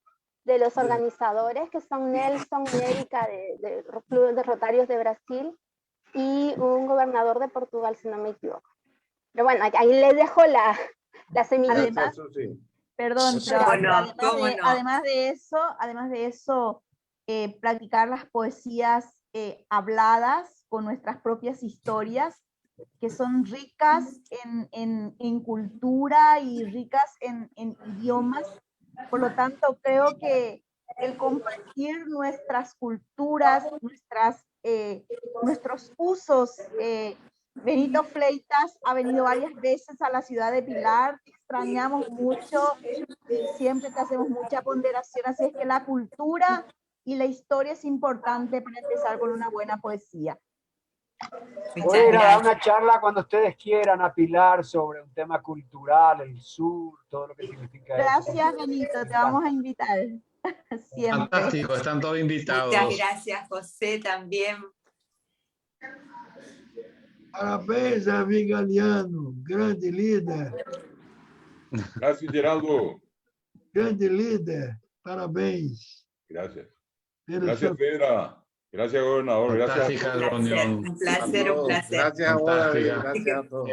los organizadores, que son Nelson y Erika de Club de Rotarios de Brasil y un gobernador de Portugal, si no me equivoco. Pero bueno, ahí les dejo la semillita. Perdón, pero ¿Cómo no? además de eso, practicar las poesías habladas con nuestras propias historias, que son ricas en cultura y ricas en idiomas. Por lo tanto, creo que el compartir nuestras culturas, nuestros usos. Benito Fleitas ha venido varias veces a la ciudad de Pilar, te extrañamos mucho y siempre te hacemos mucha ponderación, así es que la cultura y la historia es importante para empezar con una buena poesía. Voy a ir a dar una charla cuando ustedes quieran a Pilar sobre un tema cultural, el sur, todo lo que significa Gracias, eso. Benito, te vamos a invitar. Siempre. Fantástico, están todos invitados. Muchas gracias, José, también. Parabéns, amigo Galeano, grande líder. Gracias, Geraldo. Grande líder, parabéns. Gracias. Pero Gracias, Pedra. Gracias, gobernador. Gracias. Un placer, un placer. Gracias a vos, David. Fantástica. Gracias a todos.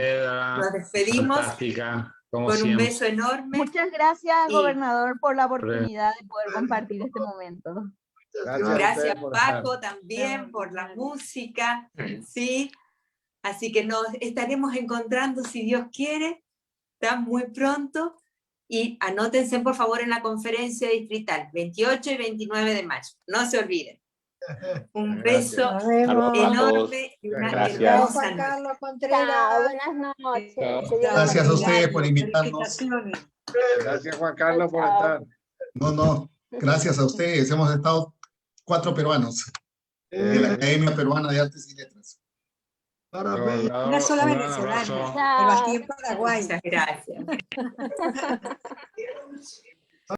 Nos despedimos Fantástica, como con un siempre. beso enorme. Muchas gracias, Y- gobernador, por la oportunidad de poder compartir este momento. Gracias, por Paco, también por la música, ¿sí? Así que nos estaremos encontrando, si Dios quiere, tan muy pronto. Y anótense, por favor, en la conferencia distrital, 28 y 29 de mayo. No se olviden. Un beso Nos vemos. enorme y una Gracias. Chao, hermosa Juan noche. Carlos Chao, Contreras. buenas noches. Chao. Que Dios los Gracias a bendiga. ustedes por invitarnos. Felicitaciones. Gracias, Juan Carlos, por Chao. estar. No, gracias a ustedes. Hemos estado 4 peruanos de la Academia Peruana de Artes y Letras. Parabéns. Una sola Un gran venezolana. abrazo. Chao. Pero aquí en Paraguay. Muchas gracias.